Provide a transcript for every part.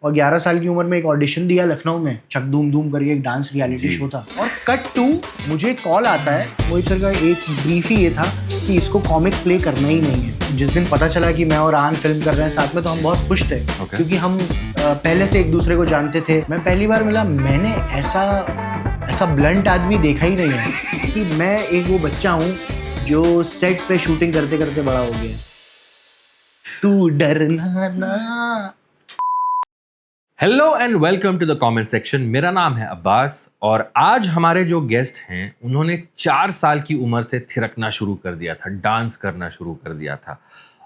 और 11 साल की उम्र में एक ऑडिशन दिया लखनऊ में, चक धूम धूम करके एक डांस रियलिटी शो था। और कट टू मुझे कॉल आता है, मोहित सर का एक ब्रीफ ही ये था कि इसको कॉमिक प्ले करना ही नहीं है। जिस दिन पता चला कि मैं और आन फिल्म कर रहे हैं साथ में, तो हम बहुत खुश थे क्योंकि हम पहले से एक दूसरे को जानते थे। मैं पहली बार मिला, मैंने ऐसा ब्लंट आदमी देखा ही नहीं है कि मैं एक वो बच्चा हूँ जो सेट पे शूटिंग करते करते बड़ा हो गया। तू डरना ना। Hello and welcome to the comment section. मेरा नाम है अब्बास और आज हमारे जो गेस्ट हैं उन्होंने 4 साल की उम्र से थिरकना शुरू कर दिया था, डांस करना शुरू कर दिया था।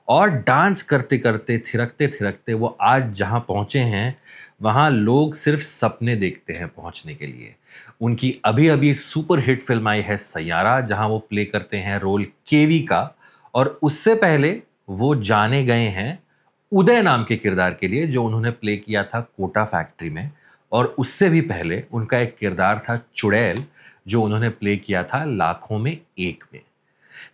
और डांस करते करते थिरकते थिरकते वो आज जहाँ पहुँचे हैं वहाँ लोग सिर्फ सपने देखते हैं पहुँचने के लिए। उनकी अभी अभी सुपर हिट फिल्म आई है सैयारा, जहाँ वो प्ले करते हैं रोल केवी का। और उससे पहले वो जाने गए हैं उदय नाम के किरदार के लिए, जो उन्होंने प्ले किया था कोटा फैक्ट्री में। और उससे भी पहले उनका एक किरदार था चुड़ैल, जो उन्होंने प्ले किया था लाखों में एक में।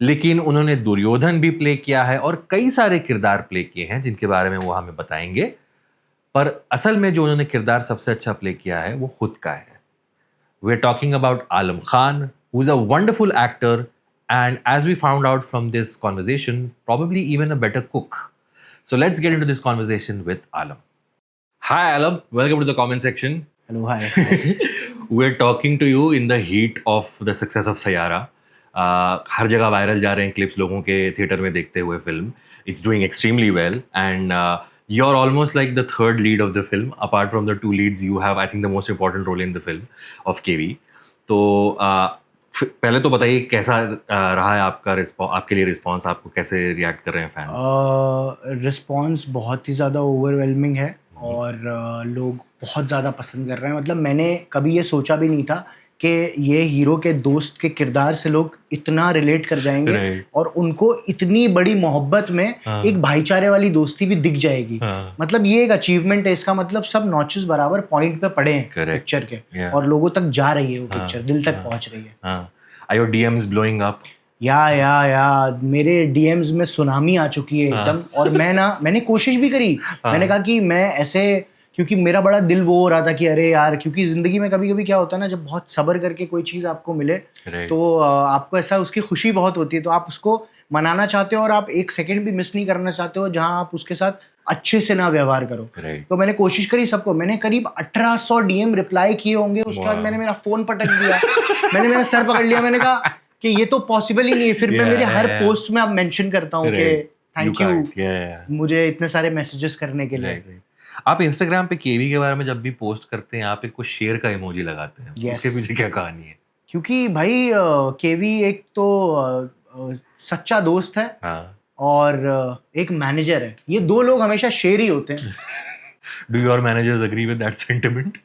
लेकिन उन्होंने दुर्योधन भी प्ले किया है और कई सारे किरदार प्ले किए हैं जिनके बारे में वो हमें बताएंगे। पर असल में जो उन्होंने किरदार सबसे अच्छा प्ले किया है वो खुद का है। We are talking about Alam Khan, who is a wonderful actor and as we found out from this conversation, probably even a better cook. So let's get into this conversation with Alam. Hi Alam, welcome to the comment section. Hello, hi. We're talking to you in the heat of the success of Sayara. हर जगह viral जा रहे हैं clips लोगों के theatre में देखते हुए film. It's doing extremely well and you're almost like the third lead of the film. Apart from the two leads, you have I think the most important role in the film of KV. तो पहले तो बताइए कैसा रहा है आपके लिए response, आपको कैसे रिएक्ट कर रहे हैं फैंस? रिस्पॉन्स बहुत ही ज़्यादा ओवरवेलमिंग है और लोग बहुत ज़्यादा पसंद कर रहे हैं। मतलब मैंने कभी ये सोचा भी नहीं था कि ये हीरो के दोस्त के किरदार से लोग इतना रिलेट कर जाएंगे और उनको इतनी बड़ी मोहब्बत में एक भाईचारे वाली दोस्ती भी दिख जाएगी। मतलब ये एक अचीवमेंट है। इसका मतलब सब नॉचेस बराबर पॉइंट पे पड़े हैं पिक्चर के और लोगों तक जा रही है वो पिक्चर, दिल तक पहुंच रही है। Are your DMs blowing up? या मेरे डीएम्स में सुनामी आ चुकी है एकदम। और मैंने कोशिश भी करी। मैंने कहा कि मैं ऐसे, क्योंकि मेरा बड़ा दिल वो हो रहा था कि अरे यार, क्योंकि जिंदगी में कभी कभी क्या होता है ना, जब बहुत सब्र करके कोई चीज़ आपको मिले तो आपको ऐसा उसकी खुशी बहुत होती है, तो आप उसको मनाना चाहते हो और आप एक सेकंड भी मिस नहीं करना चाहते हो जहां आप उसके साथ अच्छे से ना व्यवहार करो। तो मैंने कोशिश करी सबको, मैंने करीब 1800 डीएम रिप्लाई किए होंगे। उसके बाद मैंने मेरा फोन पटक दिया, मैंने मेरा सर पकड़ लिया, मैंने कहा कि ये तो पॉसिबल ही नहीं है। फिर मैं मेरे हर पोस्ट में अब मेंशन करता हूँ कि थैंक यू मुझे इतने सारे मैसेजेस करने के लिए। आप इंस्टाग्राम पे केवी के बारे में जब भी पोस्ट करते हैं आप एक कुछ शेर का इमोजी लगाते हैं, उसके पीछे क्या कहानी है? क्योंकि भाई केवी एक तो सच्चा दोस्त है और एक मैनेजर है। ये दो लोग हमेशा शेर ही होते हैं। Do your managers agree with that sentiment?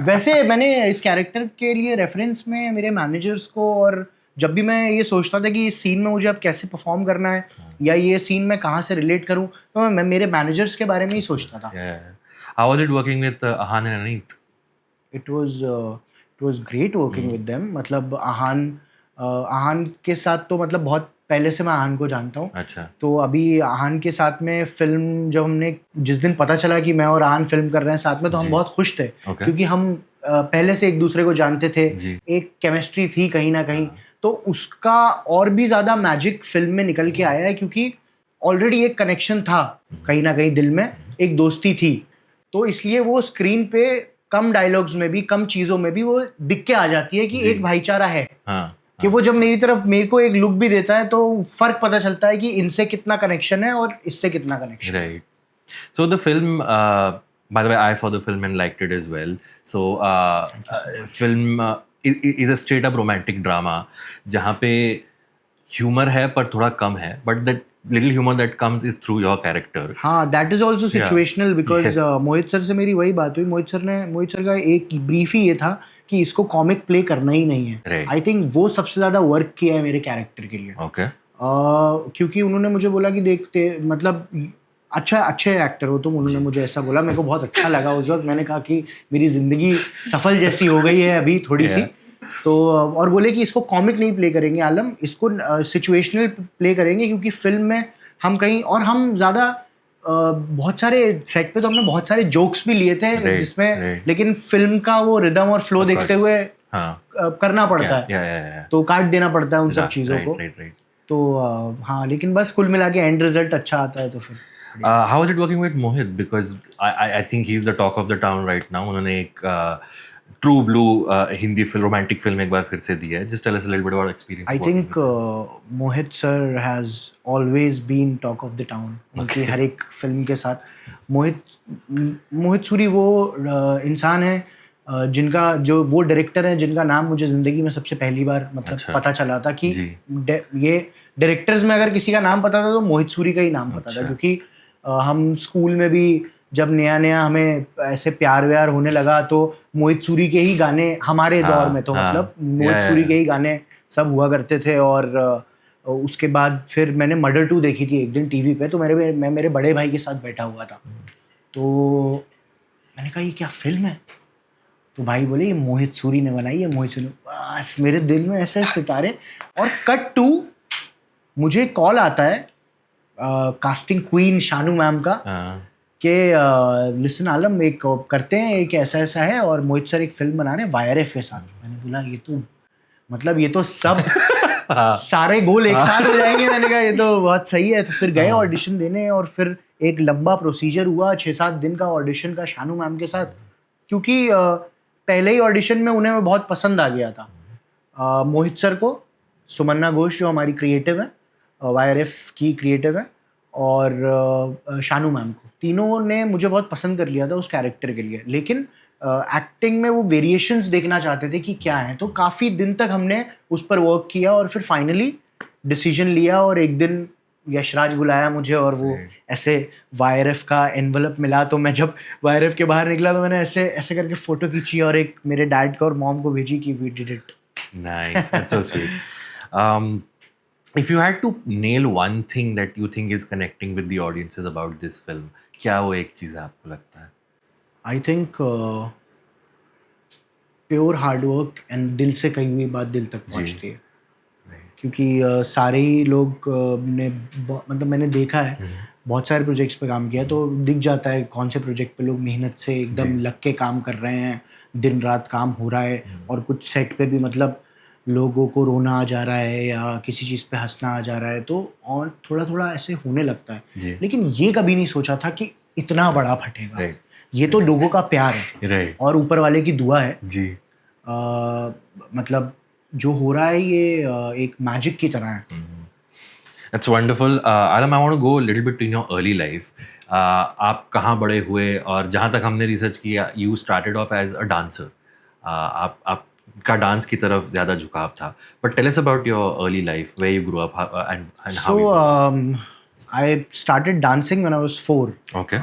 वैसे मैंने इस कैरेक्टर के लिए रेफरेंस में मेरे मैनेजर्स को, और जब भी मैं ये सोचता था कि इस सीन में मुझे अब कैसे परफॉर्म करना है या ये सीन मैं कहाँ से रिलेट करूँ, तो मैं मेरे मैनेजर्स के बारे में ही सोचता था। How was it working with Ahan and Aneet? It was great working with them. मतलब आहान के साथ तो मतलब बहुत पहले से मैं आहान को जानता हूँ। अच्छा। तो अभी आहान के साथ में फिल्म जब हमने, जिस दिन पता चला कि मैं और आहान फिल्म कर रहे हैं साथ में, तो हम बहुत खुश थे क्योंकि हम पहले से एक दूसरे को जानते थे। एक केमिस्ट्री थी कहीं ना कहीं। तो उसका और भी ज़्यादा मैजिक फिल्म में निकल के आया है क्योंकि ऑलरेडी एक कनेक्शन था कहीं ना कहीं, दिल में एक दोस्ती थी। तो इसलिए वो स्क्रीन पे कम डायलॉग्स में भी, कम चीज़ों में भी वो दिख के आ जाती है कि एक भाईचारा है। कि वो जब मेरे को एक लुक भी देता है तो फर्क पता चलता है कि इनसे कितना कनेक्शन है और इससे कितना कनेक्शन है। Right. So the film, by the way, I saw the film and liked it as well. So film is a straight up romantic drama जहाँ पे ह्यूमर है पर थोड़ा कम है, but that little humor that comes is through your character. हाँ, that is also situational because Mohit sir से मेरी वही बात हुई। मोहित सर का एक ब्रीफ ही ये था कि इसको कॉमिक प्ले करना ही नहीं है। आई थिंक वो सबसे ज्यादा वर्क किया है मेरे कैरेक्टर के लिए। Okay. क्योंकि उन्होंने मुझे बोला कि देखते, मतलब अच्छे एक्टर हो तुम, उन्होंने मुझे ऐसा बोला। मेरे को बहुत अच्छा लगा उस वक्त। मैंने कहा कि मेरी जिंदगी सफल जैसी हो गई है अभी थोड़ी सी। तो और बोले कि इसको कॉमिक नहीं प्ले करेंगे आलम, इसको सिचुएशनल प्ले करेंगे क्योंकि फिल्म में हम कहीं, और हम ज़्यादा बहुत सारे सेट पे तो हमने बहुत सारे जोक्स भी लिए थे जिसमें, लेकिन फिल्म का वो रिदम और फ्लो देखते हुए करना पड़ता है, तो काट देना पड़ता है उन सब चीज़ों को। तो हाँ, लेकिन बस कुल मिला के एंड रिजल्ट अच्छा आता है तो फिर। How is it working with Mohit? Because I think he's the talk of the town right now. उन्होंने एक true blue Hindi film, romantic film एक बार फिर से दी है. Just tell us a little bit about experience. I think Mohit sir has always been talk of the town. उनकी हर एक film के साथ मोहित सूरी वो इंसान है जिनका, जो वो डायरेक्टर है जिनका नाम मुझे ज़िंदगी में सबसे पहली बार मतलब पता चला था कि ये डायरेक्टर्स में अगर किसी का नाम पता था तो मोहित सूरी का ही नाम पता था, क्योंकि हम स्कूल में भी जब नया नया हमें ऐसे प्यार व्यार होने लगा तो मोहित सूरी के ही गाने हमारे दौर में तो मतलब मोहित सूरी के ही गाने सब हुआ करते थे। और उसके बाद फिर मैंने मर्डर 2 देखी थी एक दिन टीवी पे, तो मैं मेरे बड़े भाई के साथ बैठा हुआ था, तो मैंने कहा ये क्या फिल्म है, तो भाई बोले ये मोहित सूरी ने बनाई है, मोहित सूरी। बस मेरे दिल में ऐसे सितारे। और कट टू मुझे कॉल आता है कास्टिंग क्वीन शानू मैम का कि लिसन आलम एक करते हैं, एक ऐसा ऐसा है और मोहित सर एक फिल्म बना रहे हैं YRF के साथ। मैंने बोला ये तो मतलब ये तो सब सारे गोल एक साथ हो जाएंगे। मैंने कहा ये तो बहुत सही है। तो फिर गए ऑडिशन देने और फिर एक लंबा प्रोसीजर हुआ, 6-7 दिन का ऑडिशन का शानू मैम के साथ, क्योंकि पहले ही ऑडिशन में उन्हें मैं बहुत पसंद आ गया था। मोहित सर को, सुमन्ना घोष जो हमारी क्रिएटिव है, YRF की क्रिएटिव है, और शानू मैम को, तीनों ने मुझे बहुत पसंद कर लिया था उस कैरेक्टर के लिए। लेकिन एक्टिंग में वो वेरिएशंस देखना चाहते थे कि क्या है, तो काफ़ी दिन तक हमने उस पर वर्क किया और फिर फाइनली डिसीजन लिया। और एक दिन यशराज बुलाया मुझे और वो ऐसे YRF का एनवलप मिला, तो मैं जब YRF के बाहर निकला तो मैंने ऐसे ऐसे करके फ़ोटो खींची और एक मेरे डैड को और मॉम को भेजी कि we did it. Nice, that's so sweet. If you had to nail one thing that you think is connecting with the audiences about this film, क्या वो एक चीज़ है आपको लगता है? I think pure hard work and दिल से कही हुई बात दिल तक पहुंचती है, क्योंकि सारे ही लोग ने मतलब मैंने देखा है बहुत सारे प्रोजेक्ट्स पे काम किया, तो दिख जाता है कौन से प्रोजेक्ट पे लोग मेहनत से एकदम लग के काम कर रहे हैं, दिन रात काम हो रहा है, और कुछ सेट पे भी मतलब लोगों को रोना आ जा रहा है या किसी चीज़ पे हंसना आ जा रहा है, तो और थोड़ा थोड़ा ऐसे होने लगता है। लेकिन ये कभी नहीं सोचा था कि इतना बड़ा फटेगा। ये तो लोगों का प्यार है और ऊपर वाले की दुआ है जी। मतलब जो हो रहा है ये एक मैजिक की तरह है। That's wonderful. Alam, I want to go a little bit in your early life. आप कहाँ बड़े हुए, और जहाँ तक हमने रिसर्च किया, you started off as a dancer. आपका डांस की तरफ ज़्यादा झुकाव था. But tell us about your early life, where you grew up and how you grew up. I started dancing when I was 4. Okay.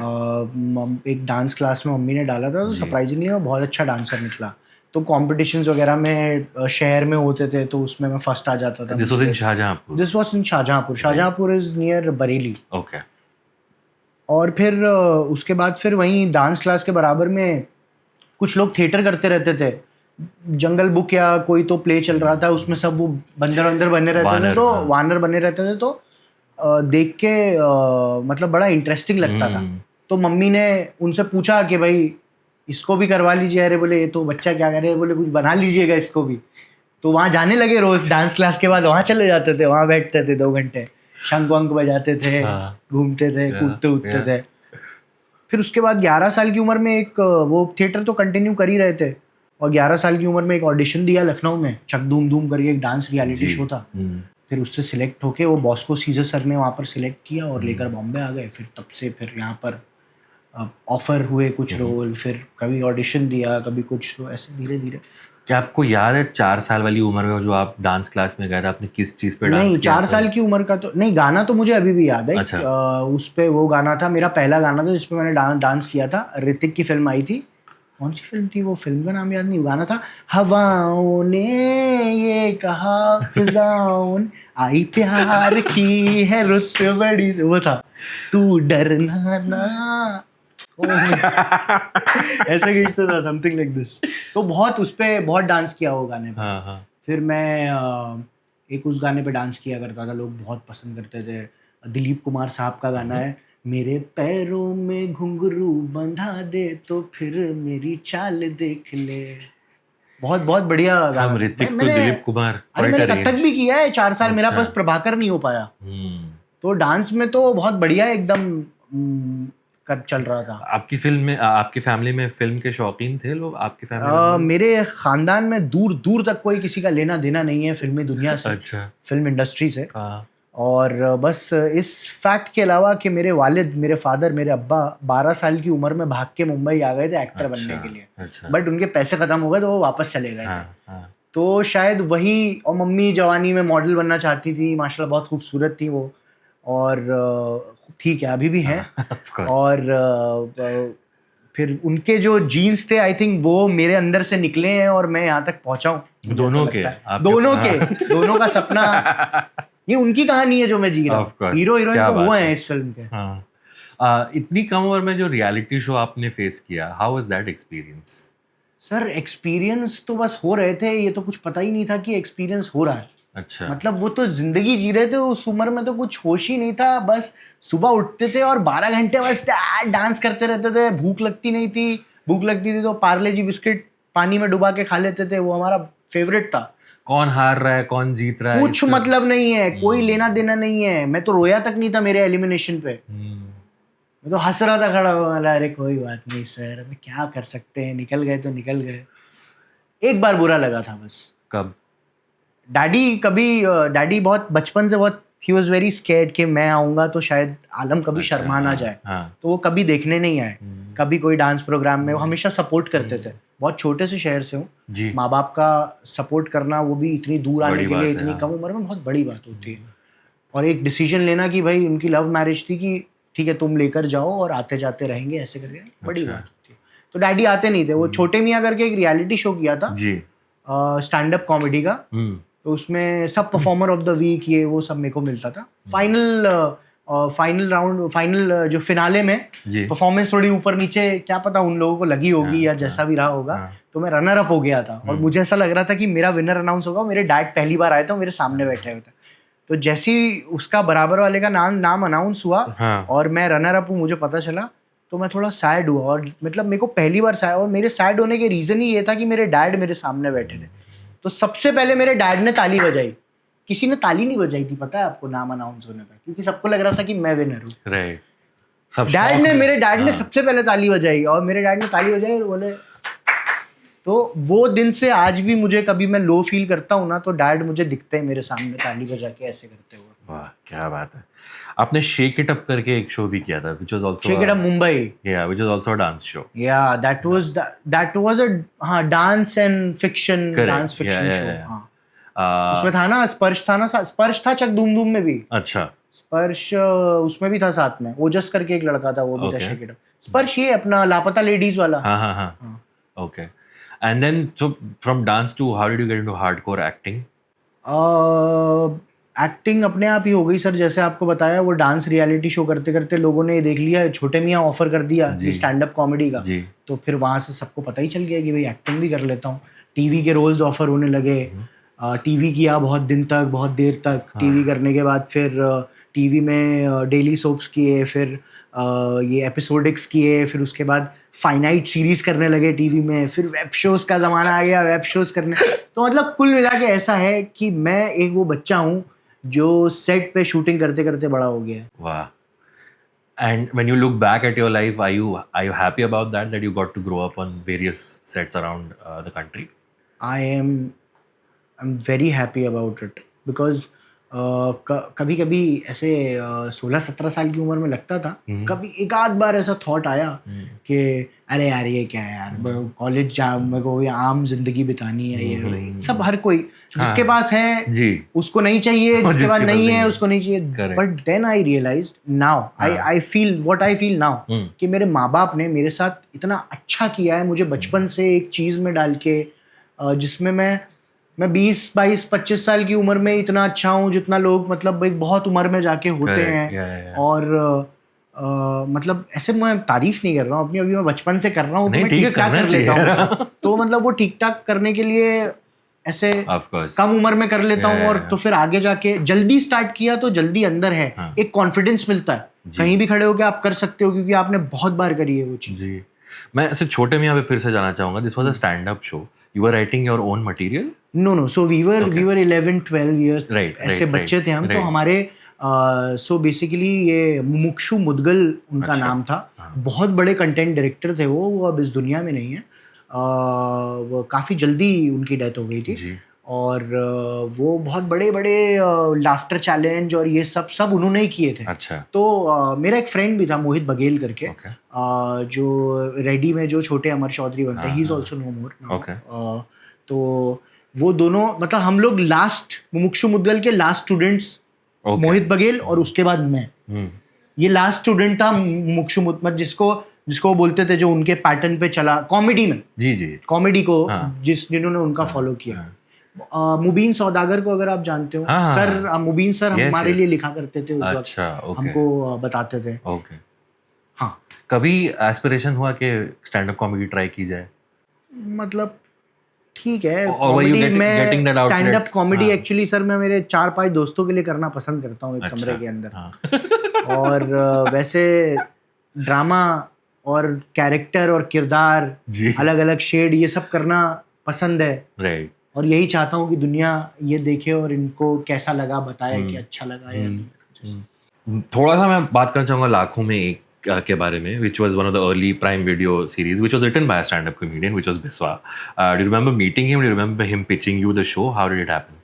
एक dance class में mummy ने डाला था, तो सरप्राइजिंगली मैं बहुत अच्छा डांसर निकला। तो कॉम्पिटिशन्स वगैरह में शहर में होते थे, तो उसमें मैं फर्स्ट आ जाता था। This was in Shahjahanpur. This was in Shahjahanpur. Shahjahanpur is near Bareilly. Okay. और फिर उसके बाद फिर वहीं डांस क्लास के बराबर में कुछ लोग थिएटर करते रहते थे। जंगल बुक या कोई तो प्ले चल रहा था, उसमें सब वो बंदर बने रहते थे, तो वानर बने रहते थे, तो देख के मतलब बड़ा इंटरेस्टिंग लगता था। तो मम्मी ने उनसे पूछा कि भाई इसको भी करवा लीजिए। अरे बोले ये तो बच्चा क्या करे, बोले कुछ बना लीजिएगा इसको भी। तो वहाँ जाने लगे, रोज डांस क्लास के बाद वहाँ चले जाते थे, वहाँ बैठते थे 2 घंटे, शंख वंख बजाते थे, घूमते थे, कूदते उठते थे। फिर उसके बाद 11 साल की उम्र में एक वो थिएटर तो कंटिन्यू कर ही रहे थे, और 11 साल की उम्र में एक ऑडिशन दिया लखनऊ में, चक धूम धूम करके एक डांस रियलिटी शो था। फिर उससे सिलेक्ट होके वो बॉस्को सीजर सर ने वहाँ पर सिलेक्ट किया और लेकर बॉम्बे आ गए। फिर तब से फिर यहाँ पर ऑफर हुए कुछ रोल, फिर कभी ऑडिशन दिया, कभी कुछ, तो ऐसे धीरे धीरे। क्या आपको याद है 4 साल वाली उम्र में जो आप डांस क्लास में गए थे, आपने किस चीज़ पे डांस किया? 4 साल की उम्र का तो नहीं, गाना तो मुझे अभी भी याद है। अच्छा। उस पे वो गाना था, मेरा पहला गाना था जिसपे मैंने डांस किया था। ऋतिक की फिल्म आई थी, कौन सी फिल्म थी वो, फिल्म का नाम याद नहीं। गाना था हवाओं ने ये कहा फिजाओं आई प्यार की है रुत बड़ी, वो था तू डरना ना ऐसा खींचता था, समथिंग लाइक दिस। तो बहुत उस पे बहुत डांस किया वो गाने पे। हाँ। फिर मैं एक उस गाने पे डांस किया करता था, लोग बहुत पसंद करते थे। दिलीप कुमार साहब का गाना है मेरे पैरों में घुंघरू बंधा दे तो फिर मेरी चाल देख ले। बहुत बहुत बढ़िया गाना। फ्रॉम ऋतिक टू मैंने दिलीप कुमार, अरे मैंने कथक भी किया है 4 साल, मेरा अच्छा। बस प्रभाकर नहीं हो पाया। हम्म। तो डांस में तो बहुत बढ़िया एकदम कर चल रहा था। आपकी फिल्म में, आपकी फैमिली में फिल्म के शौकीन थे लोग, आपकी फैमिली में? मेरे खानदान में दूर दूर तक कोई किसी का लेना देना नहीं है फिल्मी दुनिया से, अच्छा। फिल्म इंडस्ट्री से। हाँ। और बस इस फैक्ट के अलावा कि मेरे वालिद, मेरे फादर, मेरे अब्बा 12 साल की उम्र में भाग के मुंबई आ गए थे एक्टर बनने के लिए। अच्छा। बट उनके पैसे खत्म हो गए तो वो वापस चले गए थे। हाँ, हाँ। तो शायद वही, और मम्मी जवानी में मॉडल बनना चाहती थी, माशाल्लाह बहुत खूबसूरत थी वो, और ठीक है अभी भी हैं। Of course. और फिर उनके जो जीन्स थे आई थिंक वो मेरे अंदर से निकले हैं और मैं यहाँ तक पहुंचा हूँ। दोनों के, दोनों का सपना। ये उनकी कहानी है जो मैं जी रहा हूँ। हीरो हीरोइन तो वो हैं इस फिल्म के। हाँ। इतनी कम उम्र में जो रियलिटी शो आपने फेस किया, how was that experience? Sir experience तो बस हो रहे थे, ये तो कुछ पता ही नहीं था कि एक्सपीरियंस हो रहा है। अच्छा। मतलब वो तो जिंदगी जी रहे थे, उस उम्र में तो कुछ होश ही नहीं था। बस सुबह उठते थे और 12 घंटे बस डांस करते रहते थे। भूख लगती नहीं थी, भूख लगती थी तो पार्ले जी बिस्किट पानी में डुबा के खा लेते थे, वो हमारा फेवरेट था। कौन हार रहा है, कौन जीत रहा है, कुछ मतलब नहीं है, कोई लेना देना नहीं है। मैं तो रोया तक नहीं था मेरे एलिमिनेशन पे। मैं तो हंस रहा था खड़ा हुआ, अरे कोई बात नहीं सर, अभी क्या कर सकते हैं, निकल गए तो निकल गए। एक बार बुरा लगा था बस। कब? डैडी बहुत बचपन से बहुत ही वॉज वेरी स्केर्ड कि मैं आऊँगा तो शायद आलम कभी अच्छा, शर्मा ना हाँ, जाए। हाँ। तो वो कभी देखने नहीं आए, कभी कोई डांस प्रोग्राम में। वो हमेशा सपोर्ट करते थे। बहुत छोटे से शहर से हूँ, जी। माँ बाप का सपोर्ट करना, वो भी इतनी दूर आने बड़ी के लिए, बात है, इतनी हाँ। कम उम्र में, बहुत बड़ी बात होती है। और एक डिसीजन लेना कि भाई उनकी लव मैरिज थी कि ठीक है तुम लेकर जाओ और आते जाते रहेंगे ऐसे करके, बड़ी अच्छा। बात होती है। तो डैडी आते नहीं थे। वो छोटे मियाँ करके एक रियलिटी शो किया था जी। स्टैंड अप कॉमेडी का। तो उसमें सब परफॉर्मर ऑफ द वीक ये वो सब मेरे को मिलता था। फाइनल राउंड, फाइनल जो फिनाले में परफॉर्मेंस थोड़ी ऊपर नीचे, क्या पता उन लोगों को लगी होगी या जैसा भी रहा होगा। तो मैं रनर अप हो गया था और मुझे ऐसा लग रहा था कि मेरा विनर अनाउंस होगा। मेरे डैड पहली बार आए थे, मेरे सामने बैठे हुए थे। तो जैसे ही उसका बराबर वाले का नाम अनाउंस हुआ और मैं रनर अप हूँ, मुझे पता चला, तो मैं थोड़ा सैड हुआ। और मतलब मेरे को पहली बार सैड, और मेरे सैड होने के रीज़न ही ये था कि मेरे डैड मेरे सामने बैठे थे। तो सबसे पहले मेरे डैड ने ताली बजाई। किसी ने ताली नहीं बजाई थी, पता है आपको, नाम अनाउंस होने पर, क्योंकि सबको लग रहा था कि मैं विनर हूँ। मेरे डैड ने सबसे पहले ताली बजाई, और मेरे डैड ने ताली बजाई और बोले। तो वो दिन से आज भी मुझे कभी मैं लो फील करता हूँ ना, तो डैड मुझे दिखते हैं मेरे सामने ताली बजा के ऐसे करते हुए। वाह, क्या बात है। आपने शेक इट अप करके एक शो भी किया था, which was also shake it up Mumbai, which was also a dance show. that was a dance and fiction, dance fiction show. हाँ, उसमें था ना स्पर्श, स्पर्श था चक धूम धूम में भी। अच्छा। स्पर्श उसमें भी था साथ में, ओजस करके एक लड़का था, वो भी था शेक इट अप। स्पर्श ये अपना लापता लेडीज वाला। हाँ। Okay. And then so from dance to how did you get into hardcore acting? Acting अपने आप ही हो गई सर। जैसे आपको बताया, वो डांस रियलिटी शो करते करते लोगों ने देख लिया, छोटे मियाँ ऑफर कर दिया ये स्टैंड अप कॉमेडी का। तो फिर वहाँ से सबको पता ही चल गया कि भाई एक्टिंग भी कर लेता हूँ। टीवी के रोल्स ऑफर होने लगे। टीवी किया बहुत दिन तक, बहुत देर तक। टीवी करने के बाद फिर टीवी में डेली सोप्स किए, फिर ये एपिसोडिक्स किए, फिर उसके बाद फाइनाइट सीरीज करने लगे टीवी में। फिर वेब शोज का ज़माना आ गया, वेब शोज करने। तो मतलब कुल मिला के ऐसा है कि मैं एक वो बच्चा हूँ जो सेट पे शूटिंग करते करते बड़ा हो गया। वाह। And when you look back at your life, are you happy about that you got to grow up on various sets around the country? I'm very happy about it because कभी कभी ऐसे 16-17 साल की उम्र में लगता था, कभी एक आध बार ऐसा थॉट आया कि अरे यार ये क्या है यार, कॉलेज जा, मेरे को आम जिंदगी बितानी है। ये सब हर कोई जिसके पास है जी, उसको नहीं चाहिए, जिसके पास नहीं है उसको नहीं चाहिए। But then I realised now, I feel what I feel now, कि मेरे माँ बाप ने मेरे साथ इतना अच्छा किया है मुझे बचपन से एक चीज में डाल के, जिसमें मैं 20-22-25 साल की उम्र में इतना अच्छा हूँ जितना लोग मतलब एक बहुत उम्र में जाके होते हैं। और मतलब ऐसे मैं तारीफ नहीं कर रहा हूँ अपनी, अभी मैं बचपन से कर रहा हूँ तो मैं ठीक ठाक कर लेता हूँ। तो मतलब वो ठीक ठाक करने के लिए ऐसे कम उम्र में कर लेता हूँ। और तो फिर आगे जाके जल्दी स्टार्ट किया तो जल्दी अंदर है एक कॉन्फिडेंस मिलता है कहीं भी खड़े होकर आप कर सकते हो क्योंकि आपने बहुत बार करी है वो चीज। जी, मैं ऐसे छोटे मियाँ पे फिर से जाना चाहूंगा. This was a stand up show. You were writing your own material? No, so we were 11-12 years Right, ऐसे right, बच्चे थे हम. तो right. हमारे सो बेसिकली ये मुमुक्षु मुदगल उनका अच्छा, नाम था. बहुत बड़े कंटेंट डायरेक्टर थे वो अब इस दुनिया में नहीं है. वो काफ़ी जल्दी उनकी डेथ हो गई थी. जी. और वो बहुत बड़े बड़े लाफ्टर चैलेंज और ये सब उन्होंने ही किए थे. अच्छा. तो मेरा एक फ्रेंड भी था मोहित बघेल करके, Okay. जो रेडी में जो छोटे अमर चौधरी बनते हैं, he is also no more. Okay. तो वो दोनों मतलब हम लोग लास्ट मुमुक्षु मुदगल के लास्ट स्टूडेंट्स, Okay. मोहित बघेल और उसके बाद मैं. ये लास्ट स्टूडेंट था मुमुक्षु मुदगल जिसको वो बोलते थे, जो उनके पैटर्न पे चला कॉमेडी में. जी. कॉमेडी को हाँ. जिन्होंने उनका फॉलो किया. मुबीन सौदागर को अगर आप जानते हो, हाँ. सर मुबीन सर Yes, हमारे yes. लिए लिखा करते थे उस वक्त. अच्छा. Okay. हमको बताते थे. Okay. हाँ, कभी एस्पिरेशन हुआ कि स्टैंड अप कॉमेडी ट्राई की जाए? मतलब ठीक है, Or were you comedy getting में that outlet? Stand up comedy हाँ. एक्चुअली सर मैं मेरे 4-5 दोस्तों के लिए करना पसंद करता हूँ एक अच्छा. कमरे के अंदर. हाँ. और वैसे ड्रामा और कैरेक्टर और किरदार जी. अलग अलग शेड ये सब करना पसंद है. राइट. और यही चाहता हूँ कि दुनिया ये देखे और इनको कैसा लगा बताए कि अच्छा लगा या नहीं. थोड़ा सा मैं बात करना चाहूँगा लाखों में एक के बारे में, which was one of the early Prime Video series, which was written by a stand-up comedian, which was Biswa. Do you remember meeting him? Do you remember him pitching you the show? How did it happen?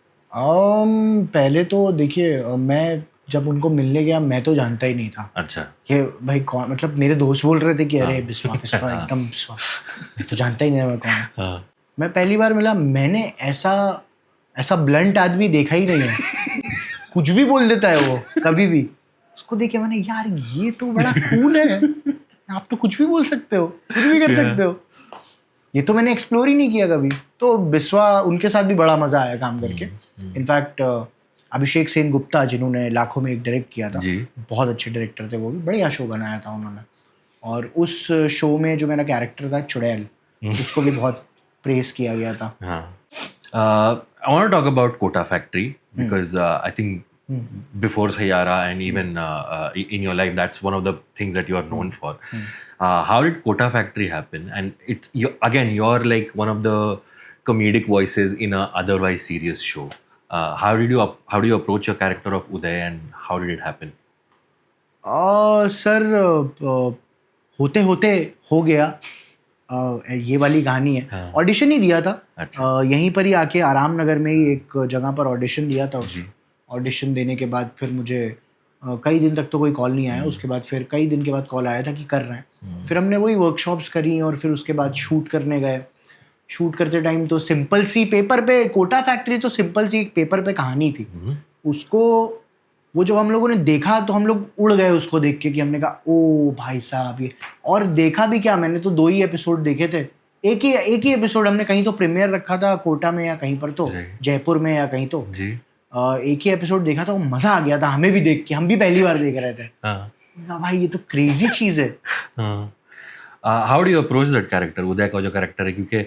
पहले तो देखिए, मैं जब उनको मिलने गया मैं तो जानता ही नहीं था. अच्छा. कि भाई कौन, मतलब मेरे दोस्त बोल रहे थे कि अरे बिस्वा एकदम बिस्वा, तो जानता ही नहीं मैं कौन है. हाँ. मैं पहली बार मिला, मैंने ऐसा ब्लंट आदमी देखा ही नहीं है. कुछ भी बोल देता है वो कभी भी. उसको देखे मैंने, यार ये तो बड़ा कूल है, आप तो कुछ भी बोल सकते हो, कुछ भी कर सकते हो. ये तो मैंने एक्सप्लोर ही नहीं किया कभी. तो बिस्वा, उनके साथ भी बड़ा मजा आया काम करके. इनफैक्ट अभिषेक सेन गुप्ता जिन्होंने लाखों में एक डायरेक्ट किया था, बहुत अच्छे डायरेक्टर थे वो भी. बढ़िया शो बनाया था उन्होंने. और उस शो में जो मेरा कैरेक्टर था चुड़ैल, उसको भी बहुत प्रेस किया गया था. I want to talk about Kota Factory because I think before Sayara and even in your life, that's one of the things that you are known for. How did Kota Factory happen? And you're like one of the comedic voices in a otherwise serious show. How do you approach your character of Uday and how did it happen? Sir होते होते हो गया. ये वाली कहानी है. Audition ही दिया था. अच्छा. यहीं पर ही आके आराम नगर में ही एक जगह पर ऑडिशन दिया था. उसमें ऑडिशन देने के बाद फिर मुझे कई दिन तक तो कोई कॉल नहीं आया. उसके बाद फिर कई दिन के बाद कॉल आया था कि कर रहे हैं. फिर हमने वही वर्कशॉप्स करी और फिर उसके बाद शूट करने गए. शूट करते टाइम तो सिंपल सी पेपर पे, कोटा फैक्ट्री तो सिंपल सी एक पेपर पे कहानी थी. उसको वो जब हम लोगों ने देखा तो हम लोग उड़ गए उसको देख के कि हमने कहा ओ भाई साहब ये. और देखा भी क्या, मैंने तो 2 ही एपिसोड देखे थे. एक ही एपिसोड हमने कहीं तो प्रीमियर रखा था कोटा में या कहीं पर तो जयपुर में या कहीं तो जी. एक ही एपिसोड देखा था. वो मजा आ गया था हमें भी देख के. हम भी पहली बार देख रहे थे. भाई ये तो क्रेजी चीज है. How do you approach that character, Uday का जो कैरेक्टर है? क्योंकि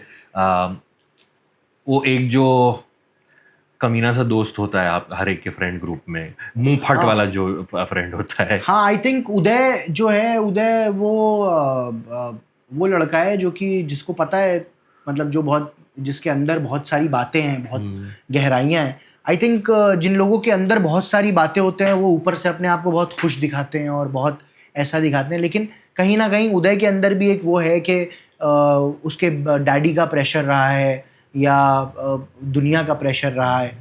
वो एक जो कमीना सा दोस्त होता है आप हर एक के फ्रेंड ग्रुप में, मुंह फट वाला जो फ्रेंड होता है. हाँ, आई थिंक उदय जो है, उदय वो लड़का है जो कि जिसको पता है, मतलब जो बहुत, जिसके अंदर बहुत सारी बातें हैं, बहुत गहराइयाँ हैं. आई थिंक जिन लोगों के अंदर बहुत सारी बातें होते हैं वो ऊपर से अपने आप को बहुत खुश दिखाते हैं और बहुत ऐसा दिखाते हैं. लेकिन कहीं ना कहीं उदय के अंदर भी एक वो है कि उसके डैडी का प्रेशर रहा है या दुनिया का प्रेशर रहा है.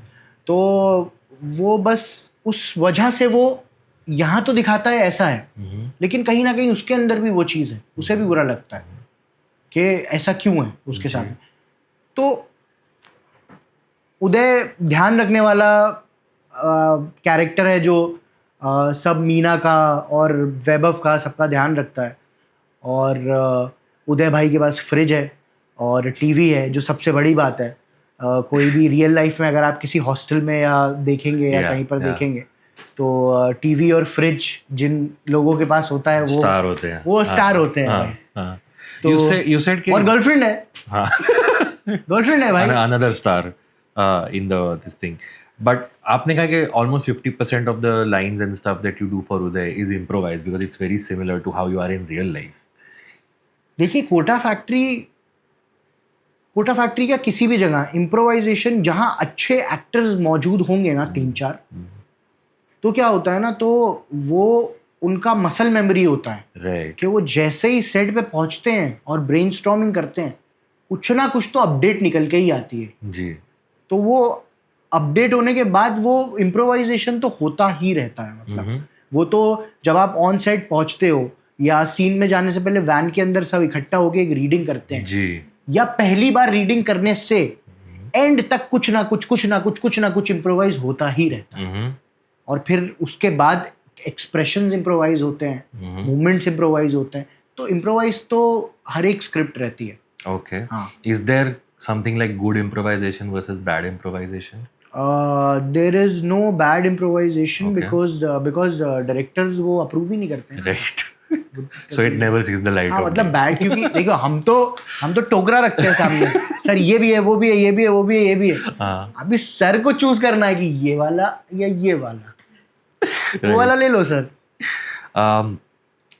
तो वो बस उस वजह से वो यहाँ तो दिखाता है ऐसा है, लेकिन कहीं ना कहीं उसके अंदर भी वो चीज़ है. उसे भी बुरा लगता है कि ऐसा क्यों है उसके साथ. तो उदय ध्यान रखने वाला कैरेक्टर है जो सब मीना का और वैभव का सबका ध्यान रखता है. और उदय भाई के पास फ्रिज है और टीवी है, जो सबसे बड़ी बात है. कोई भी रियल लाइफ में अगर आप किसी हॉस्टल में या देखेंगे या कहीं पर देखेंगे तो टीवी और फ्रिज जिन लोगों के पास होता है वो स्टार होते हैं. वो स्टार होते हैं. तो you said कि और गर्लफ्रेंड है. गर्लफ्रेंड है भाई. Another star in this thing. But आपने कहा कि almost 50% of the lines and stuff that you do for Uday is improvised because it's very similar to how you are in real life. देखिए Kota factory का किसी भी जगह improvisation जहाँ अच्छे एक्टर्स मौजूद होंगे ना 3-4, तो क्या होता है ना, तो वो उनका मसल मेमोरी होता है Right. कि वो जैसे ही सेट पे पहुंचते हैं और ब्रेनस्टॉर्मिंग करते हैं, कुछ ना कुछ तो अपडेट निकल के ही आती है। जी. तो वो अपडेट होने के बाद वो इम्प्रोवाइजेशन तो होता ही रहता है। मतलब वो तो जब आप ऑन सेट पहुंचते हो या सीन में जाने से पहले वैन के अंदर सब इकट्ठा होके एक रीडिंग करते हैं, जी. या पहली बार रीडिंग करने से एंड तक कुछ ना कुछ इम्प्रोवाइज होता ही रहता है। और फिर उसके बाद एक्सप्रेशंस इम्प्रोवाइज होते हैं, मूवमेंट्स इम्प्रोवाइज होते हैं, तो इम्प्रोवाइज तो हर एक स्क्रिप्ट रहती है। Okay. हाँ। Is there something like good improvisation versus bad improvisation? There is no bad improvisation Okay. because directors वो अप्रूव ही नहीं करते हैं। Right. So it never sees the light हाँ, of मतलब day. बैड, क्योंकि देखो हम तो टोकरा रखते हैं सामने, सर ये भी है, वो भी है, ये भी है, वो भी है, ये भी है। हाँ. अभी सर को चूज करना है कि ये वाला या ये वाला, वो वाला ले लो सर।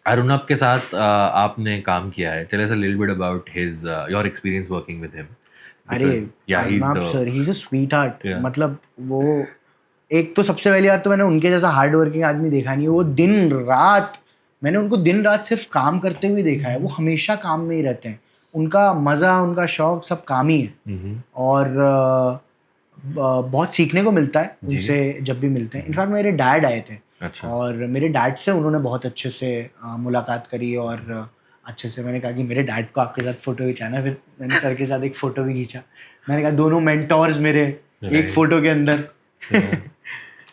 अरुणब के साथ आपने काम किया है. Tell us a little bit about his your experience working with him. अरे Because, sir he is a sweet heart. Yeah. मतलब वो एक तो सबसे पहली बात तो मैंने उनके जैसा हार्ड वर्किंग आदमी देखा नहीं है। वो दिन रात, मैंने उनको दिन रात सिर्फ काम करते हुए देखा है। वो हमेशा काम में ही रहते हैं, उनका मज़ा, उनका शौक सब काम ही है। और बहुत सीखने को मिलता है उनसे जब भी मिलते हैं। इनफैक्ट मेरे डैड आए थे, अच्छा. और मेरे डैड से उन्होंने बहुत अच्छे से मुलाकात करी, और अच्छे से मैंने कहा कि मेरे डैड को आपके साथ फ़ोटो खिंचाना। फिर मैंने सर के साथ एक फ़ोटो भी खींचा। मैंने कहा दोनों मेंटोर्स मेरे एक फ़ोटो के अंदर।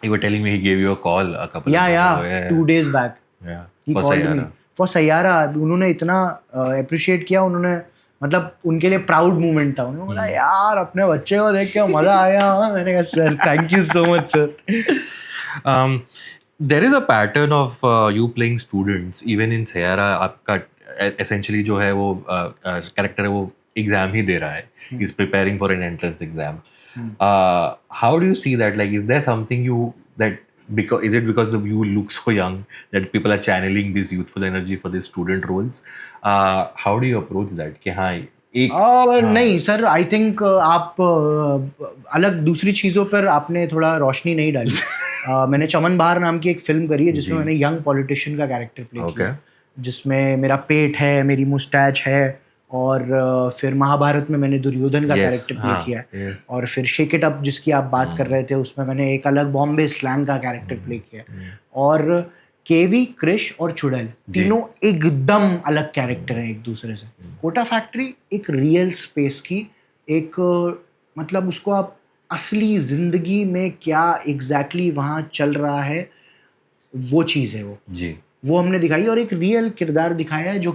You were telling me he gave you a call a couple of days ago. 2 days back Yeah. he For called Sayara. me for Saiyaara. उन्होंने इतना अप्रिशिएट किया, उन्होंने मतलब उनके लिए प्राउड मोमेंट था। उन्होंने बोला यार अपने बच्चे को देख के मज़ा आया। मैंने कहा sir thank you so much sir. There is a pattern of you playing students even in Sayara. आपका essentially जो है वो character है वो एग्जाम ही दे रहा है. He's preparing for an entrance exam. How do you see that? Like, is there something is it because you look so young that people are channeling this youthful energy for these student roles? How do you approach that? कि हाँ नहीं sir, I think आप अलग दूसरी चीज़ों पर आपने थोड़ा रोशनी नहीं डाली। मैंने चमन बहार नाम की एक फिल्म करी है जिसमें मैंने यंग पॉलिटिशियन का कैरेक्टर प्ले किया, जिसमें मेरा पेट है, मेरी मुस्टैच है, और फिर महाभारत में मैंने दुर्योधन का कैरेक्टर प्ले किया है, और फिर शेक इट अप जिसकी आप बात कर रहे थे उसमें मैंने एक अलग बॉम्बे स्लैंग का कैरेक्टर प्ले किया है, और केवी, क्रिश और चुड़ैल तीनों एकदम अलग कैरेक्टर हैं एक दूसरे से। कोटा फैक्ट्री एक रियल स्पेस की एक मतलब उसको आप असली जिंदगी में क्या एग्जैक्टली वहाँ चल रहा है वो चीज़ है वो हमने दिखाई, और एक रियल किरदार दिखाया है जो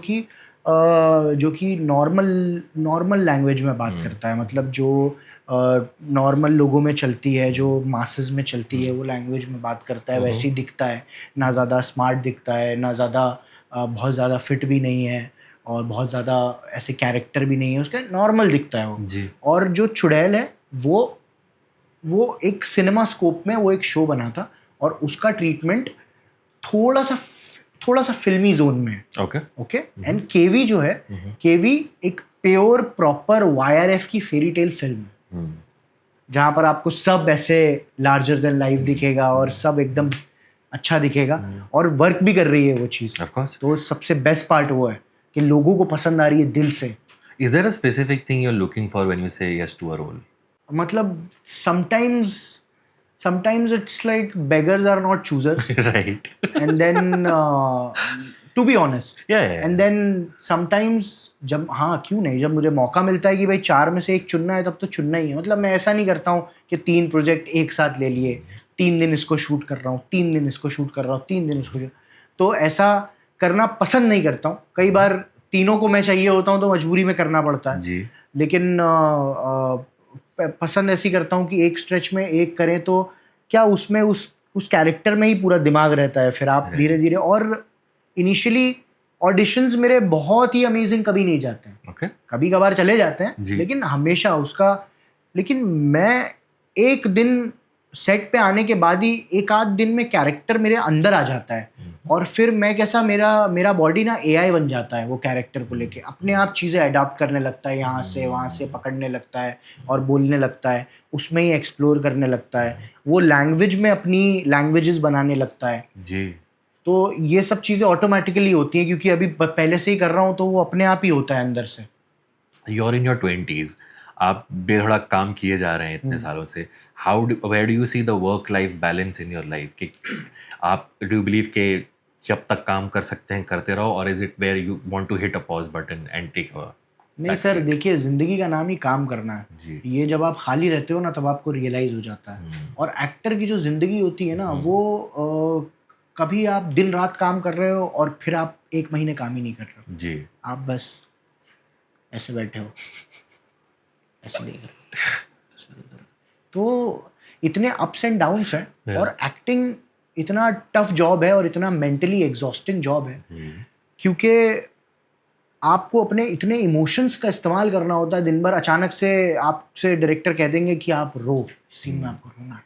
कि नॉर्मल लैंग्वेज में बात करता है। मतलब जो नॉर्मल लोगों में चलती है, जो मासेस में चलती है, वो लैंग्वेज में बात करता है। वैसे ही दिखता है, ना ज़्यादा स्मार्ट दिखता है, ना ज़्यादा बहुत ज़्यादा फिट भी नहीं है, और बहुत ज़्यादा ऐसे कैरेक्टर भी नहीं है उसका, नॉर्मल दिखता है वो जी। और जो चुड़ैल है वो एक सिनेमा स्कोप में वो एक शो बना था, और उसका ट्रीटमेंट थोड़ा सा फिल्मी जोन में है। ओके एंड केवी जो है, केवी एक प्योर प्रॉपर वाईआरएफ की फेरी टेल फिल्म है, जहाँ पर आपको सब ऐसे लार्जर देन लाइफ दिखेगा और सब एकदम अच्छा दिखेगा, और वर्क भी कर रही है वो चीज़। तो सबसे बेस्ट पार्ट वो है कि लोगों को पसंद आ रही है दिल से। Is there a specific thing you're looking for when you say yes to a role? मतलब sometimes it's like beggars are not choosers. Right. And then to be honest, yeah. And then sometimes जब क्यों नहीं, जब मुझे मौका मिलता है कि भाई 4 में से एक चुनना है तब तो चुनना ही है। मतलब मैं ऐसा नहीं करता हूँ कि 3 प्रोजेक्ट एक साथ ले लिए, 3 दिन इसको शूट कर रहा हूँ, 3 दिन इसको शूट कर रहा हूँ, 3 दिन इसको, तो ऐसा करना पसंद नहीं करता हूँ। कई बार तीनों को मैं चाहिए होता हूँ तो मजबूरी में करना पड़ता है जी। लेकिन पसंद ऐसी करता हूँ कि एक स्ट्रेच में एक करें तो क्या उसमें उस कैरेक्टर में ही पूरा दिमाग रहता है। फिर आप धीरे धीरे, और इनिशियली ऑडिशंस मेरे बहुत ही अमेजिंग कभी नहीं जाते हैं, कभी कभार चले जाते हैं, लेकिन हमेशा लेकिन मैं एक दिन सेट पे आने के बाद ही एक आध दिन में कैरेक्टर मेरे अंदर आ जाता है, और फिर मैं कैसा मेरा बॉडी ना एआई बन जाता है वो कैरेक्टर को लेके, अपने आप चीज़ें अडॉप्ट करने लगता है, यहाँ से वहाँ से पकड़ने लगता है और बोलने लगता है, उसमें ही एक्सप्लोर करने लगता है, वो लैंग्वेज में अपनी लैंग्वेजेस बनाने लगता है जी। तो ये सब चीज़ें ऑटोमेटिकली होती हैं क्योंकि अभी पहले से ही कर रहा हूँ तो वो अपने आप ही होता है अंदर से। You're in your 20s, आप बेधड़क काम किए जा रहे हैं इतने सालों से। Where do you see the work life balance in your life? कि आप do you believe कि जब तक काम कर सकते हैं करते रहो, और is it where you want to hit a pause button and take a नहीं सर, देखिए जिंदगी का नाम ही काम करना है जी। ये जब आप खाली रहते हो ना तब आपको रियलाइज हो जाता है। और एक्टर की जो जिंदगी होती है ना वो कभी आप दिन रात काम कर रहे हो और फिर आप एक महीने काम ही नहीं कर रहे हो जी। आप बस ऐसे बैठे हो, ऐसे देख रहे हो। तो इतने अप्स एंड डाउन्स हैं और एक्टिंग इतना टफ जॉब है और इतना मेंटली एग्जॉस्टिंग जॉब है क्योंकि आपको अपने इतने इमोशंस का इस्तेमाल करना होता है दिन भर। अचानक से आपसे डायरेक्टर कह देंगे कि आप रो, सीन में आपको रोना है,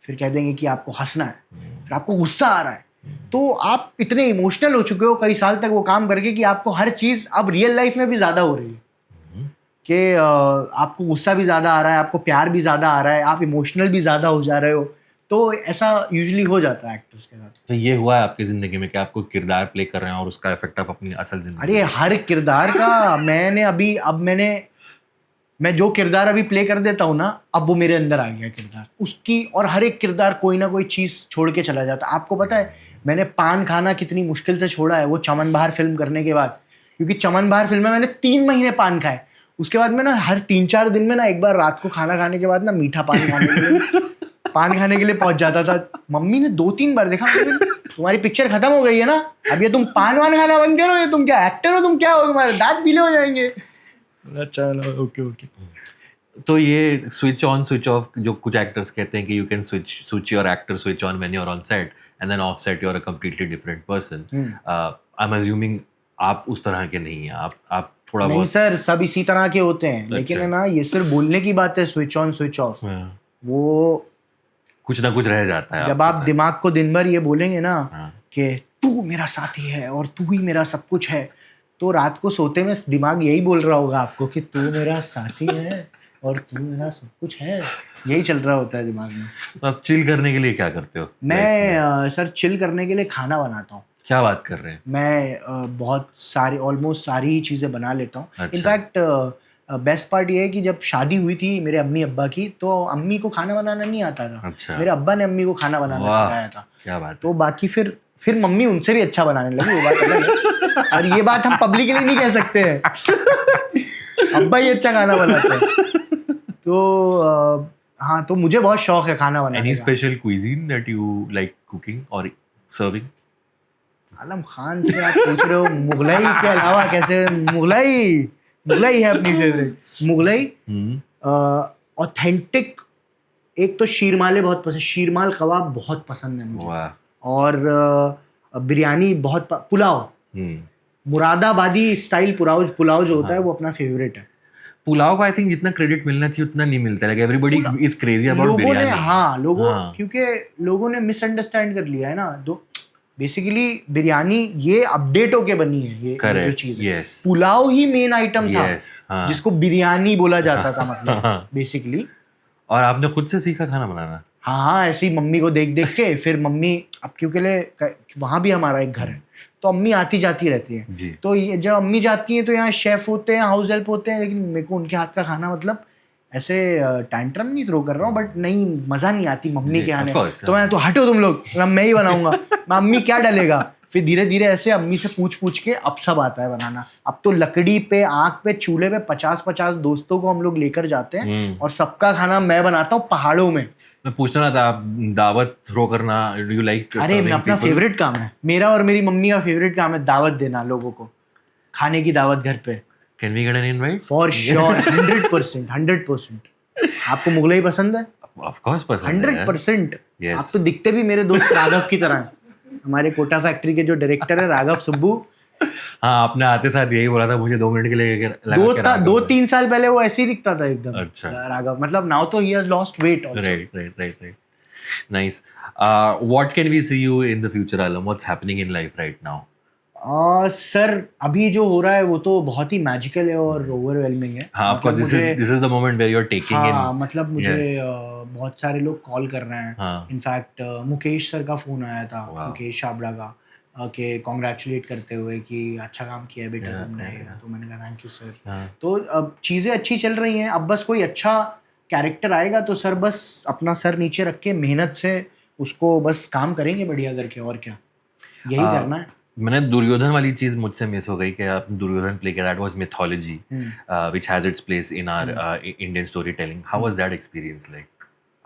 फिर कह देंगे कि आपको हंसना है, फिर आपको गुस्सा आ रहा है, तो आप इतने इमोशनल हो चुके हो कई साल तक वो काम करके कि आपको हर चीज़ अब रियल लाइफ में भी ज़्यादा हो रही है कि आपको गुस्सा भी ज़्यादा आ रहा है, आपको प्यार भी ज़्यादा आ रहा है, आप इमोशनल भी ज़्यादा हो जा रहे हो। तो ऐसा यूजुअली हो जाता है एक्टर्स के साथ। तो ये हुआ है आपकी ज़िंदगी में कि आपको किरदार प्ले कर रहे हैं और उसका इफेक्ट आप अपनी असल ज़िंदगी अरे हर किरदार का मैं जो किरदार अभी प्ले कर देता हूँ ना, अब वो मेरे अंदर आ गया किरदार उसकी, और हर एक किरदार कोई ना कोई चीज़ छोड़ के चला जाता है। आपको पता है मैंने पान खाना कितनी मुश्किल से छोड़ा है वो चमन बहार फिल्म करने के बाद, क्योंकि चमन बहार फिल्म में मैंने 3 महीने पान खाए। उसके बाद में ना हर 3-4 दिन में ना एक बार रात को खाना खाने के बाद ना मीठा पान खाने के लिए पहुंच जाता था। मम्मी ने 2-3 बार देखा, तुम्हारी पिक्चर खत्म हो गई है ना, अब ये तुम पान वान खाना बंद करो, ये तुम क्या एक्टर हो, तुम क्या हो, तुम्हारे दांत पीले हो जाएंगे। अच्छा ओके। तो ये स्विच ऑन स्विच ऑफ जो कुछ एक्टर्स कहते हैं कि you can switch your actor switch on when you are on set and then off set you are a completely different person. I am assuming आप उस तरह के नहीं हैं, आप थोड़ा नहीं बहुत। सर, सब इसी तरह के होते हैं। अच्छा। लेकिन है ना, ये सिर्फ बोलने की बात है स्विच ऑन स्विच ऑफ, वो कुछ ना कुछ रह जाता है जब आप दिमाग को दिन भर ये बोलेंगे ना कि तू मेरा साथी है और तू ही मेरा सब कुछ है, तो रात को सोते में दिमाग यही बोल रहा होगा आपको कि तू मेरा साथी है और तू मेरा सब कुछ है, यही चल रहा होता है दिमाग में। आप चिल करने के लिए क्या करते हो? मैं सर चिल करने के लिए खाना बनाता हूँ। क्या बात कर रहे हैं? मैं बहुत सारी ऑलमोस्ट सारी ही चीज़ें बना लेता हूँ। अच्छा। इनफैक्ट बेस्ट पार्ट ये है कि जब शादी हुई थी मेरे अम्मी अब्बा की, तो अम्मी को खाना बनाना नहीं आता था। अच्छा। मेरे अब्बा ने अम्मी को खाना बनाना सिखाया था। क्या बात है। तो बाकी फिर मम्मी उनसे भी अच्छा बनाने लगी, वो बात अलग है। और ये बात हम पब्लिकली नहीं कह सकते हैं, अब्बा ही अच्छा खाना बनाते हैं। तो हाँ, तो मुझे बहुत शौक है खाना बनाने का। Any special cuisine that you like cooking or serving? आलम खान से आप पूछ रहे हो मुगलाई के अलावा कैसे? मुगलाई है अपनी फेवरेट मुगलाई। ऑथेंटिक एक तो शीरमाले बहुत पसंद, शीरमाल कबाब बहुत पसंद है मुझे। वाह। और बिरयानी बहुत, पुलाव, मुरादाबादी स्टाइल पुलाव जो होता है वो अपना फेवरेट है। पुलाव को आई थिंक जितना क्रेडिट मिलना चाहिए उतना नहीं मिलता है। Everybody is crazy about biryani. क्योंकि लोगों ने मिसअंडरस्टैंड कर लिया है ना। बेसिकली बिरयानी ये अपडेट होके बनी है, ये जो चीज है। पुलाव ही मेन आइटम था जिसको बिरयानी बोला जाता था, मतलब बेसिकली। और आपने खुद से सीखा खाना बनाना? हाँ, ऐसी मम्मी को देख देख के। फिर मम्मी, अब क्योंकि वहाँ भी हमारा एक घर है तो अम्मी आती जाती रहती है, तो ये जब अम्मी जाती हैं तो यहाँ शेफ होते हैं, हाउस हेल्प होते हैं, लेकिन मेरे को उनके हाथ का खाना, मतलब ऐसे टैंट्रम नहीं थ्रो कर रहा हूँ, बट नहीं, मज़ा नहीं आती मम्मी के आने। तो मैं, तो हटो तुम लोग, मैं ही बनाऊंगा। मम्मी क्या डलेगा। फिर धीरे धीरे ऐसे अम्मी से पूछ के अब सब आता है बनाना। अब तो लकड़ी पे, आग पे, चूल्हे पे 50-50 दोस्तों को हम लोग लेकर जाते हैं और सबका खाना मैं बनाता हूँ पहाड़ों में। मैं पूछना था, आप दावत थ्रो करना, डू यू लाइक? अरे अपना फेवरेट काम है मेरा और मेरी मम्मी का फेवरेट काम है दावत देना लोगों को, खाने की दावत घर पे। Can we get an invite? For sure, 100%। आपको मुगलाई पसंद है? ऑफ कोर्स पसंद है। 100%। आप तो दिखते भी मेरे दोस्त राघव की तरह हैं। हमारे कोटा फैक्ट्री के जो डायरेक्टर है राघव सुब्बू, हाँ, आपने आते साथ यही बोला था मुझे 2 मिनट के लिए लगा के राघव 2-3 साल पहले वो ऐसे ही दिखता था एकदम। अच्छा। राघव मतलब नाउ तो he has lost weight also. Right. Nice. What can we see you in the future, Alam? What's happening in life right now? Sir अभी जो हो रहा है वो तो बहुत ही मैजिकल है और ओवरवेलमिंग है। हाँ, of course, this is the moment where you're taking in. हाँ मतलब मुझे Yes. बहुत सारे लोग कॉल कर रहे हैं। हाँ. इनफैक्ट मुकेश सर का फोन आया था, Wow. मुकेश छाबड़ा का, कि कॉन्ग्रेचुलेट करते हुए कि अच्छा काम किया है बेटा तुमने। तो मैंने कहा थैंक यू सर। तो अब चीज़ें अच्छी चल रही हैं, अब बस कोई अच्छा कैरेक्टर आएगा तो सर बस अपना सर नीचे रख के मेहनत से उसको बस काम करेंगे बढ़िया करके, और क्या यही करना है। मैंने दुर्योधन वाली चीज मुझसे मिस हो गई कि आप दुर्योधन प्ले किया, that was mythology which has its place in our Indian story telling. How was that experience like?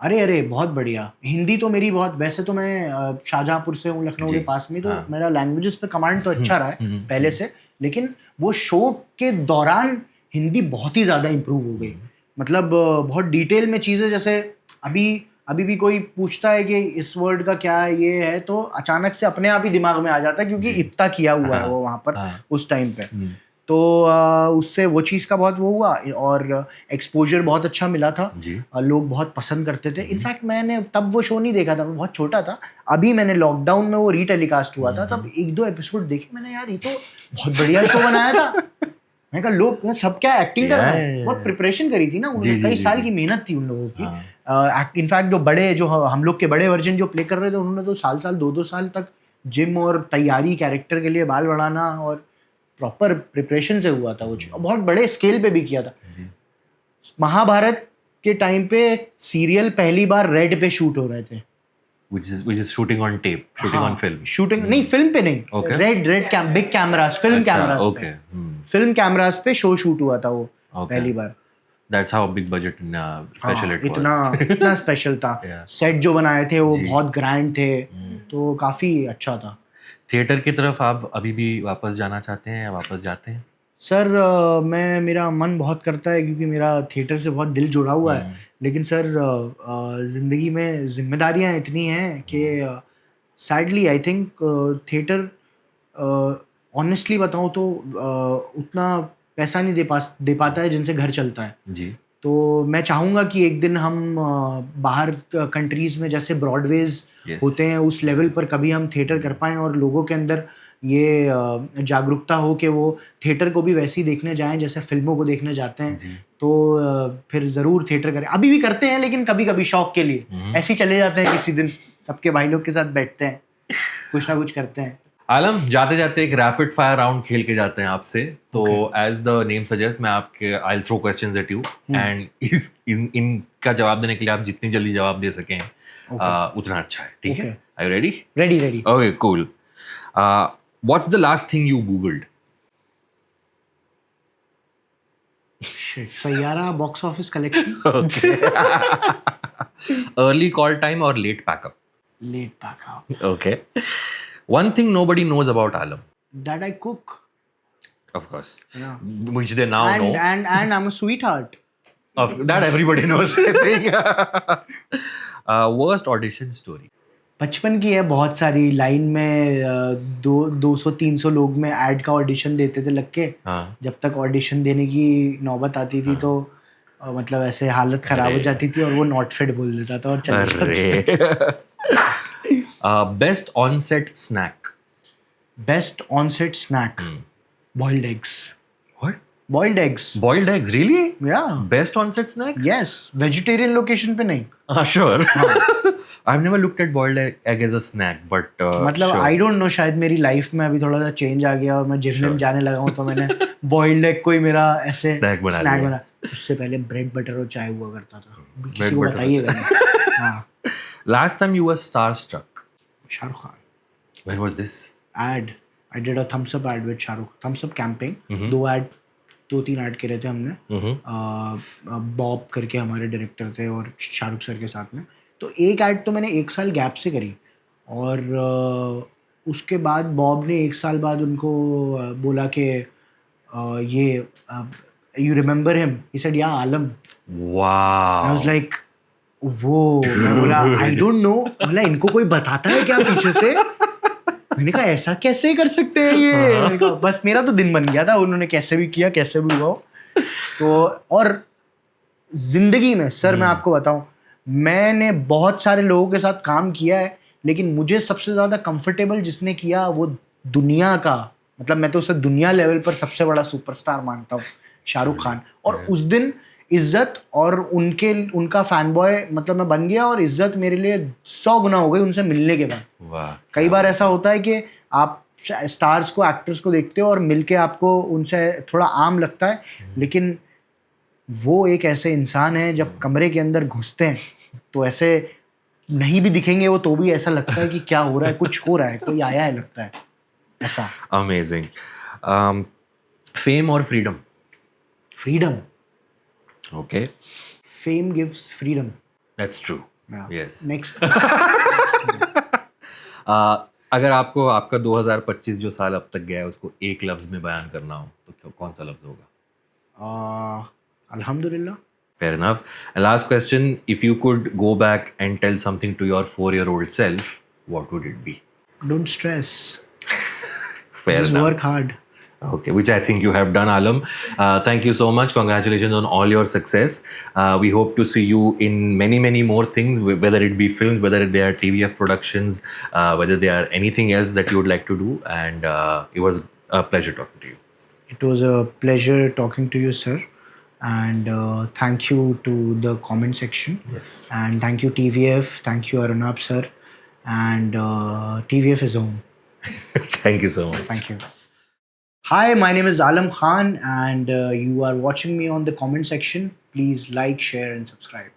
अरे बहुत बढ़िया। हिंदी तो मेरी बहुत, वैसे तो मैं शाहजहांपुर से हूँ, लखनऊ के पास में, तो मेरा लैंग्वेजेस पे कमांड तो अच्छा रहा है पहले से, लेकिन वो शो के दौरान हिंदी बहुत ही ज़्यादा इम्प्रूव हो गई। मतलब बहुत डिटेल में चीज़ें, जैसे अभी भी कोई पूछता है कि इस वर्ड का क्या ये है तो अचानक से अपने आप ही दिमाग में आ जाता है, क्योंकि इतना किया हुआ है वो वहाँ पर उस टाइम पे। तो उससे वो चीज़ का बहुत वो हुआ और एक्सपोजर बहुत अच्छा मिला था। लोग बहुत पसंद करते थे। इनफैक्ट मैंने तब वो शो नहीं देखा था, मैं बहुत छोटा था। अभी मैंने लॉकडाउन में वो रीटेलीकास्ट हुआ था, तब 1-2 एपिसोड देखे मैंने, यार ये तो बहुत बढ़िया शो बनाया था। मैं कहा लोग सब क्या एक्टिंग कर रहे हैं, बहुत प्रिपरेशन करी थी ना उन्होंने, कई साल की मेहनत थी उन लोगों की। इनफैक्ट जो बड़े, जो हम लोग के बड़े वर्जन जो प्ले कर रहे थे, उन्होंने तो साल 2-2 साल तक जिम और तैयारी कैरेक्टर के लिए, बाल बढ़ाना और प्रॉपर प्रिपरेशन से हुआ था वो चीज़, बहुत बड़े स्केल पे भी किया था। महाभारत के टाइम पे सीरियल पहली बार रेड पे शूट हो रहे थे, which is shooting on tape, shooting on film. Shooting नहीं, फिल्म पे नहीं, Okay. Red big cameras, film cameras okay. Film cameras पे शो शूट हुआ था वो पहली बार। That's how big budget special it was. इतना स्पेशल था। सेट जो बनाए थे वो बहुत ग्रैंड थे, तो काफी अच्छा था। थिएटर की तरफ आप अभी भी वापस जाना चाहते हैं या वापस जाते हैं? सर मेरा मन बहुत करता है, क्योंकि मेरा थिएटर से बहुत दिल जुड़ा हुआ है, लेकिन सर ज़िंदगी में जिम्मेदारियां इतनी हैं कि sadly I think theatre, honestly बताऊं तो उतना पैसा नहीं दे पाता है जिनसे घर चलता है जी। तो मैं चाहूँगा कि एक दिन हम बाहर कंट्रीज़ में जैसे ब्रॉडवेज होते हैं उस लेवल पर कभी हम थिएटर कर पाएँ और लोगों के अंदर ये जागरूकता हो कि वो थिएटर को भी वैसे ही देखने जाएं जैसे फिल्मों को देखने जाते हैं। तो फिर ज़रूर थिएटर करें, अभी भी करते हैं लेकिन कभी कभी शौक के लिए ऐसे ही चले जाते हैं, किसी दिन सबके भाई लोग के साथ बैठते हैं, कुछ ना कुछ करते हैं। आलम, जाते जाते एक रैपिड फायर राउंड खेल के जाते हैं आपसे। तो एज द नेम सजेस्ट, मैं आपके I will throw questions at you and इनका जवाब देने के लिए आप जितनी जल्दी जवाब दे सकें उतना अच्छा है, ठीक है? Are you ready? Ready. Okay, cool. What's the last thing you googled? Saiyaara box office collection. Early call time और late pack up? Late pack up. Okay. One thing nobody knows about Alam. That I cook. Of course. Yeah. Which they now know. And I'm a sweetheart. That everybody knows, I think. Worst audition story. बचपन की है बहुत सारी। Line में 200-300 लोग में add का audition देते थे लग के। जब तक ऑडिशन देने की नौबत आती थी तो मतलब ऐसे हालत खराब हो जाती थी और वो नॉट फिट बोल देता था और चले जाते। Best on-set snack? Best on-set snack? Boiled eggs. What? Boiled eggs. Boiled eggs, really? Yeah. Best on-set snack? Yes. Vegetarian location पे नहीं. Sure. I've never looked at boiled egg as a snack, but मतलब sure. I don't know, शायद मेरी life में अभी थोड़ा सा change आ गया और मैं जिम में जाने लगा हूँ तो मैंने boiled egg कोई मेरा ऐसे snack बना। उससे पहले ब्रेड बटर और चाय हुआ करता था। किसी को बताइएगा। हाँ। Last time you were starstruck? Shahrukh Khan. When was this? Ad. I did a thumbs up ad with Shahrukh. Thumbs up camping. 2-3 ad करे थे हमने। बॉब करके हमारे डायरेक्टर थे और शाहरुख सर के साथ में। तो एक ऐड तो मैंने 1 साल गैप से करी और उसके बाद बॉब ने 1 साल बाद उनको बोला कि ये you remember him? He said या आलम। Wow. I was like, वो मैं बोला आई डोंट नो, बोला इनको कोई बताता है क्या पीछे से? मैंने कहा ऐसा कैसे कर सकते हैं ये, मैंने कहा बस मेरा तो दिन बन गया था, उन्होंने कैसे भी किया, कैसे भी हुआ हो। तो और जिंदगी में सर मैं आपको बताऊं, मैंने बहुत सारे लोगों के साथ काम किया है, लेकिन मुझे सबसे ज़्यादा कंफर्टेबल जिसने किया वो दुनिया का, मतलब मैं तो उसे दुनिया लेवल पर सबसे बड़ा सुपरस्टार मानता हूँ, शाहरुख खान। और उस दिन इज्जत और उनका फैन बॉय मतलब मैं बन गया, और इज्जत मेरे लिए 100 गुना हो गई उनसे मिलने के बाद। वाह, कई बार ऐसा होता है कि आप स्टार्स को, एक्टर्स को देखते हो और मिलके आपको उनसे थोड़ा आम लगता है, लेकिन वो एक ऐसे इंसान है जब कमरे के अंदर घुसते हैं तो ऐसे नहीं भी दिखेंगे वो तो भी ऐसा लगता है कि क्या हो रहा है, कुछ हो रहा है, कोई आया है लगता है ऐसा। अमेजिंग। फेम और freedom? Freedom, okay, fame gives freedom. That's true, yes. Next, अगर आपको आपका 2025 जो साल अब तक गया है उसको एक लफ्ज में बयान करना हो तो कौन सा लफ्ज होगा? अल्हम्दुलिल्लाह। Fair enough. And last question, if you could go back and tell something to your 4-year-old self, what would it be? Don't stress, Fair just enough. work hard. Okay, which I think you have done, Alam. Thank you so much. Congratulations on all your success. We hope to see you in many, many more things, whether it be films, whether they are TVF productions, whether they are anything else that you would like to do. And it was a pleasure talking to you. It was a pleasure talking to you, sir. And thank you to the comment section. Yes. And thank you TVF. Thank you Arunab sir. And TVF is home. Thank you so much. Thank you. Hi, my name is Alam Khan, and you are watching me on the comment section. Please like, share, and subscribe.